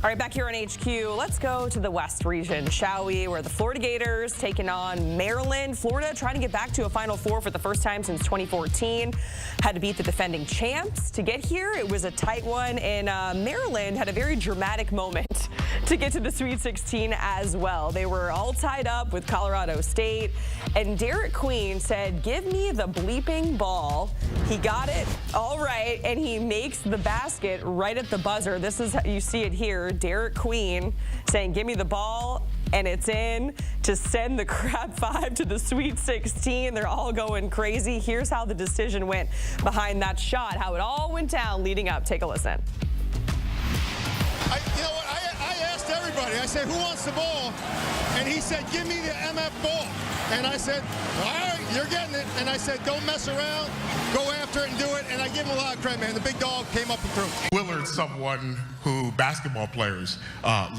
All right, back here on HQ, let's go to the West region, shall we? Where the Florida Gators taking on Maryland. Florida trying to get back to a Final Four for the first time since 2014. Had to beat the defending champs to get here. It was a tight one, and Maryland had a very dramatic moment to get to the Sweet 16 as well. They were all tied up with Colorado State, and Derek Queen said, "Give me the bleeping ball." He got it all right, and he makes the basket right at the buzzer. This is, you see it here, Derek Queen saying, "Give me the ball," and it's in to send the Crab Five to the Sweet 16. They're all going crazy. Here's how the decision went behind that shot, how it all went down leading up. Take a listen. You know what? I asked everybody. I said, "Who wants the ball?" And he said, "Give me the MF ball." And I said, "All right, you're getting it." And I said, "Don't mess around. Go after it and do it." And I give him a lot of credit, man. The big dog came up and threw. Willard's someone who basketball players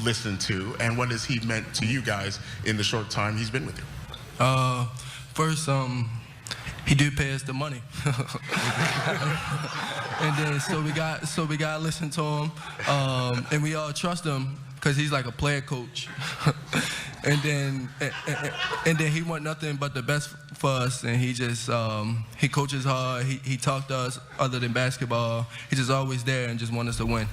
listen to. And what has he meant to you guys in the short time he's been with you? First, he do pay us the money. And then so we got to listen to him, and we all trust him because he's like a player coach. and then he want nothing but the best for us, and he just he coaches hard. He talked to us other than basketball. He's just always there and just want us to win.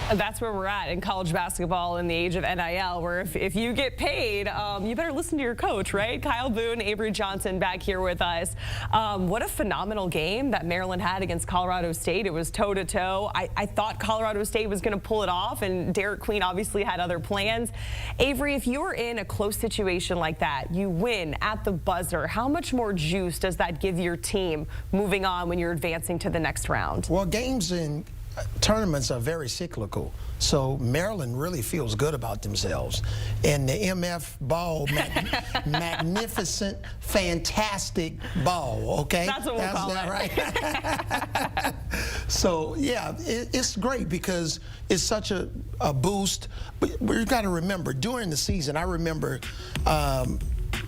And that's where we're at in college basketball in the age of NIL, where if you get paid, you better listen to your coach, right? Kyle Boone, Avery Johnson back here with us. What a phenomenal game that Maryland had against Colorado State. It was toe-to-toe. I thought Colorado State was going to pull it off, and Derek Queen obviously had other plans. Avery, if you were in a close situation like that, you win at the buzzer, how much more juice does that give your team moving on when you're advancing to the next round? Well, games in tournaments are very cyclical, so Maryland really feels good about themselves. And the MF ball, magnificent, fantastic ball, okay? That's what we'll call it. Right? So, yeah, it's great because it's such a boost. But we've got to remember, during the season, I remember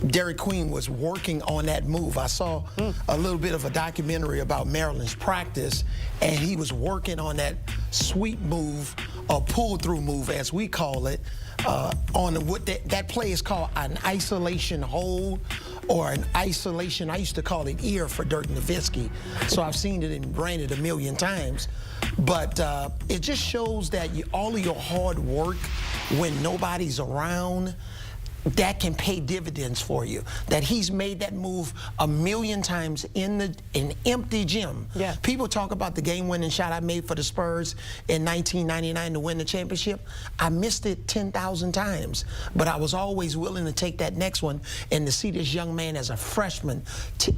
Derek Queen was working on that move. I saw a little bit of a documentary about Maryland's practice, and he was working on that sweep move, or pull-through move, as we call it, on what that play is called an isolation hold, or an isolation, I used to call it ear for Dirk Nowitzki. So I've seen it and ran it a million times. But it just shows that all of your hard work when nobody's around, that can pay dividends for you. That he's made that move a million times in an empty gym. Yeah. People talk about the game-winning shot I made for the Spurs in 1999 to win the championship. I missed it 10,000 times, but I was always willing to take that next one, and to see this young man as a freshman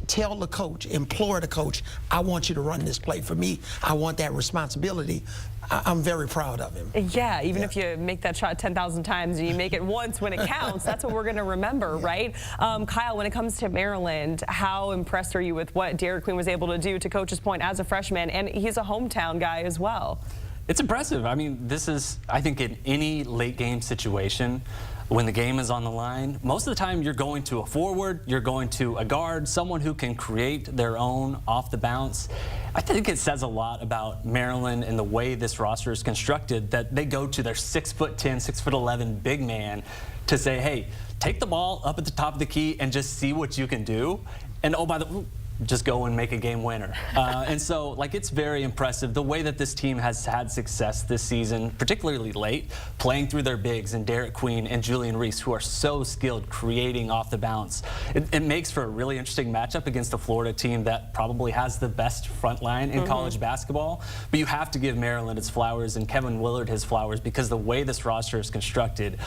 tell the coach, implore the coach, "I want you to run this play for me. I want that responsibility." I'm very proud of him. Yeah, even if you make that shot 10,000 times and you make it once when it counts, that's what we're going to remember, right? Kyle, when it comes to Maryland, how impressed are you with what Derek Queen was able to do, to Coach's point, as a freshman? And he's a hometown guy as well. It's impressive. I mean, this is, I think, in any late game situation, when the game is on the line, most of the time you're going to a forward, you're going to a guard, someone who can create their own off the bounce. I think it says a lot about Maryland and the way this roster is constructed, that they go to their 6'10", 6'11" big man to say, "Hey, take the ball up at the top of the key and just see what you can do. And oh, by the way, just go and make a game winner." And so, like, it's very impressive the way that this team has had success this season, particularly late, playing through their bigs and Derek Queen and Julian Reese, who are so skilled creating off the bounce. It makes for a really interesting matchup against a Florida team that probably has the best front line in college basketball. But you have to give Maryland its flowers and Kevin Willard his flowers, because the way this roster is constructed,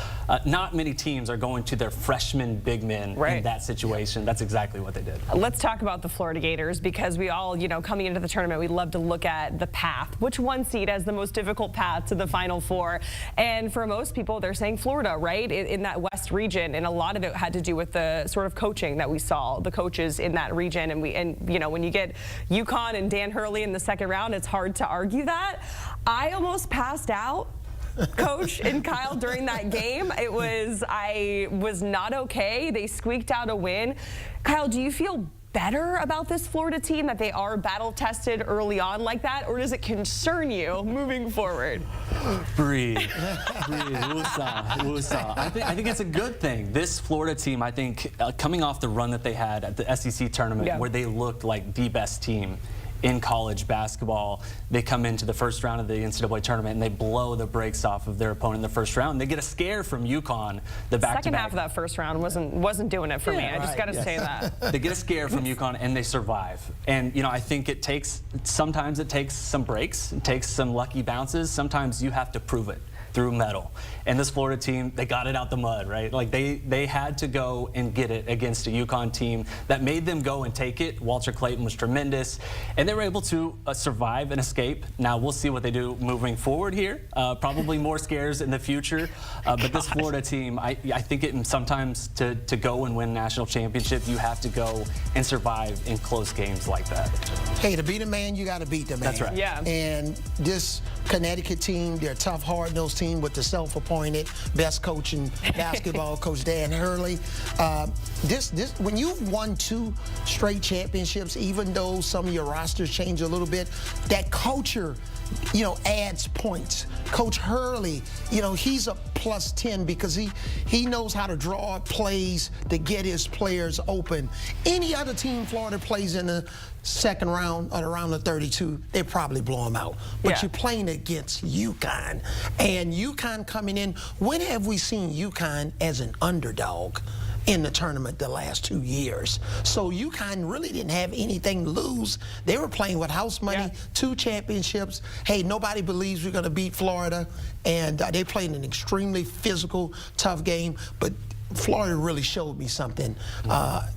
not many teams are going to their freshman big men in that situation. That's exactly what they did. Let's talk about the Florida Gators, because we all, coming into the tournament, we love to look at the path. Which one seed has the most difficult path to the Final Four? And for most people, they're saying Florida, right, in that West region. And a lot of it had to do with the sort of coaching that we saw, the coaches in that region. And when you get UConn and Dan Hurley in the second round, it's hard to argue that. I almost passed out, Coach and Kyle, during that game. I was not okay. They squeaked out a win. Kyle, do you feel better about this Florida team that they are battle tested early on like that, or does it concern you moving forward? Breathe, woosah, woosah. I think it's a good thing. This Florida team, I think, coming off the run that they had at the SEC tournament, where they looked like the best team in college basketball, they come into the first round of the NCAA tournament and they blow the brakes off of their opponent in the first round. They get a scare from UConn. The second half of that first round wasn't doing it for me. I just got to say that. They get a scare from UConn and they survive. And I think sometimes it takes some breaks, it takes some lucky bounces. Sometimes you have to prove it through metal. And this Florida team, they got it out the mud, right? Like they had to go and get it against a UConn team that made them go and take it. Walter Clayton was tremendous, and they were able to survive and escape. Now we'll see what they do moving forward here. Probably more scares in the future, but this Florida team, I think it sometimes to go and win national championship, you have to go and survive in close games like that. Hey, to beat a man, you got to beat the man. That's right. Yeah. And this Connecticut team, they're a tough, hard-nosed team with the self-appointed best coach in basketball, Coach Dan Hurley. When you've won 2 straight championships, even though some of your rosters change a little bit, that culture, adds points. Coach Hurley, he's a plus 10 because he knows how to draw plays to get his players open. Any other team Florida plays in the second round or around the 32, they probably blow them out. But you're playing against UConn, and UConn coming in. When have we seen UConn as an underdog in the tournament the last 2 years? So UConn really didn't have anything to lose. They were playing with house money, 2 championships. Hey, nobody believes we're going to beat Florida, and they played an extremely physical, tough game. But Florida really showed me something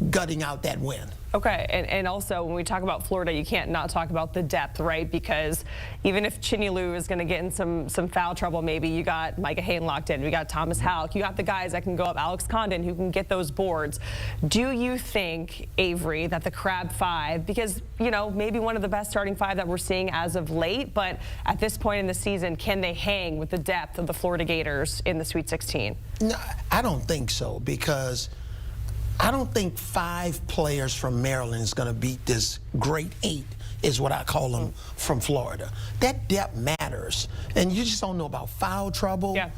gutting out that win. Okay, and also when we talk about Florida, you can't not talk about the depth, right? Because even if Chinyelu is going to get in some foul trouble, maybe you got Micah Hayden locked in, we got Thomas Houck, you got the guys that can go up, Alex Condon, who can get those boards. Do you think, Avery, that the Crab 5, because maybe one of the best starting 5 that we're seeing as of late, but at this point in the season, can they hang with the depth of the Florida Gators in the Sweet 16? No, I don't think so, because I don't think 5 players from Maryland is going to beat this great 8, is what I call them, from Florida. That depth matters, and you just don't know about foul trouble. Yeah.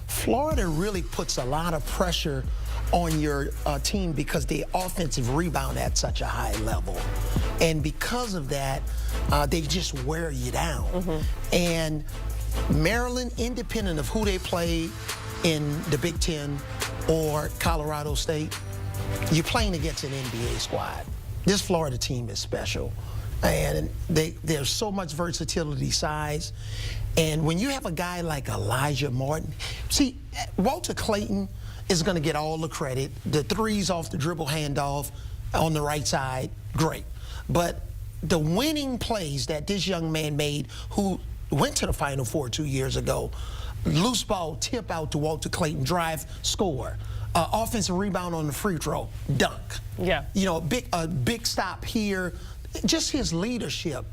Florida really puts a lot of pressure on your team because they offensive rebound at such a high level, and because of that, they just wear you down. And Maryland, independent of who they play in the Big Ten or Colorado State, you're playing against an NBA squad. This Florida team is special, and there's so much versatility, size, and when you have a guy like Elijah Martin, see, Walter Clayton is going to get all the credit. The threes off the dribble handoff on the right side, great, but the winning plays that this young man made, who went to the Final Four 2 years ago, loose ball, tip out to Walter Clayton, drive, score. Offensive rebound on the free throw, dunk. Yeah. A big stop here. Just his leadership.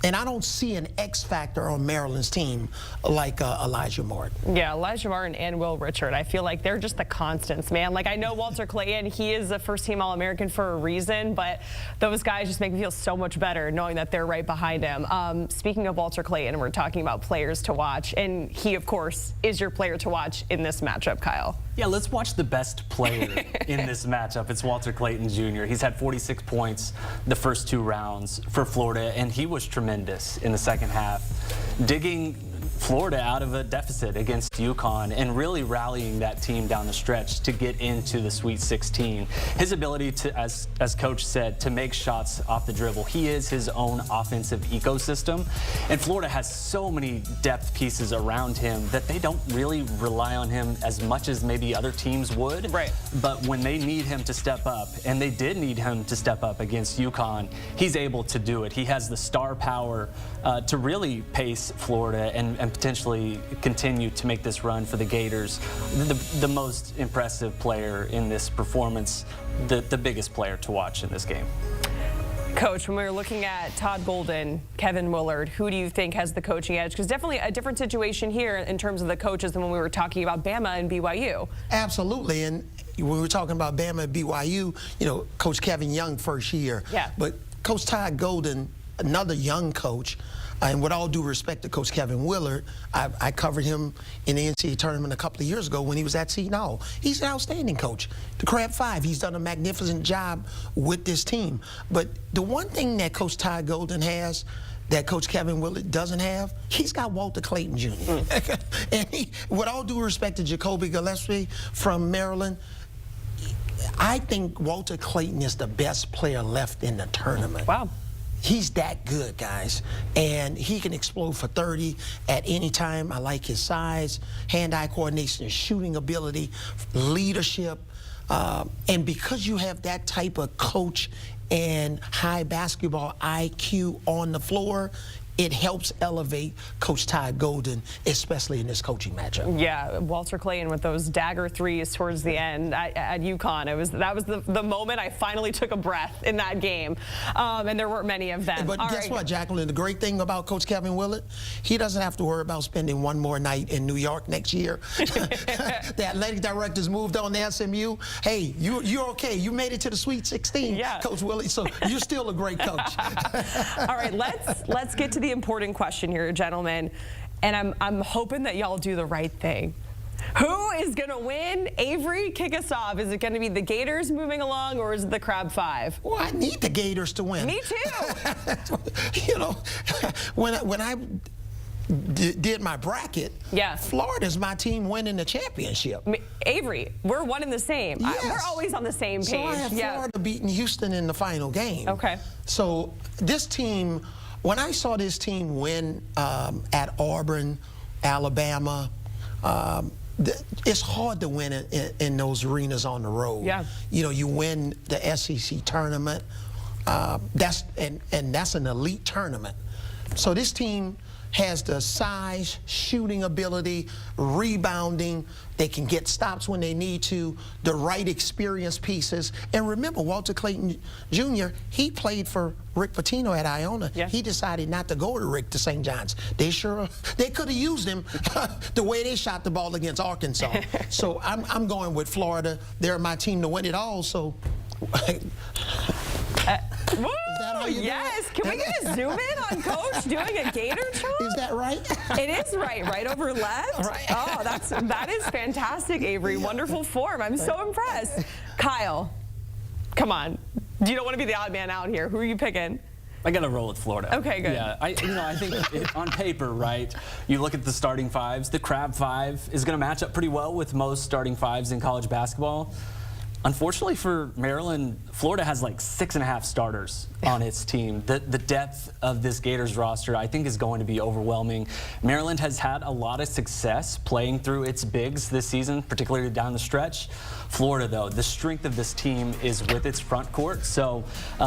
And I don't see an X factor on Maryland's team like Elijah Martin. Yeah, Elijah Martin and Will Richard. I feel like they're just the constants, man. Like, I know Walter Clayton, he is a first-team All-American for a reason, but those guys just make me feel so much better knowing that they're right behind him. Speaking of Walter Clayton, we're talking about players to watch, and he, of course, is your player to watch in this matchup, Kyle. Yeah, let's watch the best player in this matchup. It's Walter Clayton Jr. He's had 46 points the first 2 rounds for Florida, and he was tremendous in the second half, digging Florida out of a deficit against UConn and really rallying that team down the stretch to get into the Sweet 16. His ability to, as Coach said, to make shots off the dribble. He is his own offensive ecosystem, and Florida has so many depth pieces around him that they don't really rely on him as much as maybe other teams would. Right. But when they need him to step up, and they did need him to step up against UConn, he's able to do it. He has the star power to really pace Florida and potentially continue to make this run for the Gators. The most impressive player in this performance, the biggest player to watch in this game. Coach, when we were looking at Todd Golden, Kevin Willard, who do you think has the coaching edge? Because definitely a different situation here in terms of the coaches than when we were talking about Bama and BYU. Absolutely, and when we were talking about Bama and BYU, you know, Coach Kevin Young first year. Yeah. But Coach Todd Golden, another young coach, and with all due respect to Coach Kevin Willard, I covered him in the NCAA Tournament a couple of years ago when he was at Seton Hall. He's an outstanding coach. The Crab Five, he's done a magnificent job with this team. But the one thing that Coach Todd Golden has that Coach Kevin Willard doesn't have, he's got Walter Clayton Jr. And with all due respect to Jacoby Gillespie from Maryland, I think Walter Clayton is the best player left in the tournament. Wow. He's that good, guys, and he can explode for 30 at any time. I like his size, hand-eye coordination, shooting ability, leadership, and because you have that type of coach and high basketball IQ on the floor, it helps elevate Coach Todd Golden, especially in this coaching matchup. Yeah, Walter Clayton with those dagger threes towards the end at UConn. That was the moment I finally took a breath in that game, and there weren't many of them. But guess what, Jacqueline? The great thing about Coach Kevin Willard, he doesn't have to worry about spending one more night in New York next year. The athletic directors moved on to SMU. Hey, you're okay. You made it to the Sweet 16, yeah. Coach Willard. So you're still a great coach. All right, let's get to the important question here, gentlemen, and I'm hoping that y'all do the right thing. Who is going to win? Avery, kick us off. Is it going to be the Gators moving along, or is it the Crab Five? Well, I need the Gators to win. Me too. You know, when I did my bracket, yeah, Florida's my team winning the championship. Avery, we're one and the same. Yes. We're always on the same page. So I have Florida beating Houston in the final game. Okay. So this team, when I saw this team win at Auburn, Alabama, it's hard to win in those arenas on the road. Yeah. You know, you win the SEC tournament. That's an elite tournament. So this team has the size, shooting ability, rebounding. They can get stops when they need to, the right experience pieces. And remember, Walter Clayton Jr., he played for Rick Pitino at Iona. Yeah. He decided not to go to Rick to St. John's. They could have used him the way they shot the ball against Arkansas. So I'm going with Florida. They're my team to win it all, so. Woo! Is that how you yes, do it? can we get a zoom in on Coach doing a Gator chop? Is that right? It is right over left. Right. Oh, that is fantastic, Avery. Yeah. Wonderful form. I'm so impressed. Kyle, come on. You don't want to be the odd man out here. Who are you picking? I got to roll with Florida. Okay, good. Yeah, I think on paper, right, you look at the starting fives, the Crab Five is going to match up pretty well with most starting fives in college basketball. Unfortunately for Maryland, Florida has like 6.5 starters on its team. The depth of this Gators roster, I think, is going to be overwhelming. Maryland has had a lot of success playing through its bigs this season, particularly down the stretch. Florida, though, the strength of this team is with its front court, so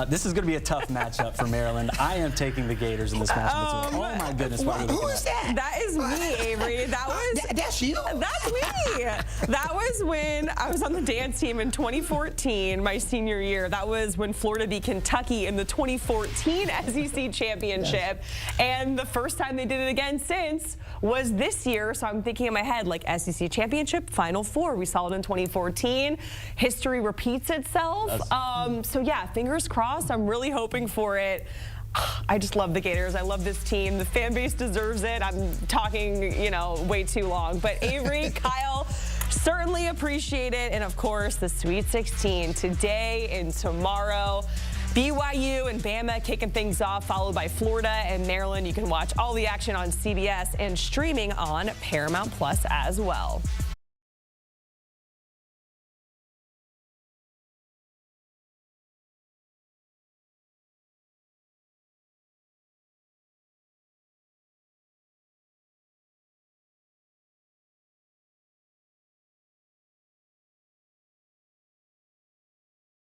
this is going to be a tough matchup for Maryland. I am taking the Gators in this matchup. Oh my goodness, Who is that? That is me, Avery. That's you? That's me. That was when I was on the dance team in 2014, my senior year. That was when Florida beat Kentucky in the 2014 SEC championship. Yes. And the first time they did it again since was this year. So I'm thinking in my head, like, SEC championship, Final Four. We saw it in 2014. History repeats itself. So yeah, fingers crossed. I'm really hoping for it. I just love the Gators. I love this team. The fan base deserves it. I'm talking, way too long. But Avery, Kyle, certainly appreciate it. And of course, the Sweet 16 today and tomorrow. BYU and Bama kicking things off, followed by Florida and Maryland. You can watch all the action on CBS and streaming on Paramount Plus as well.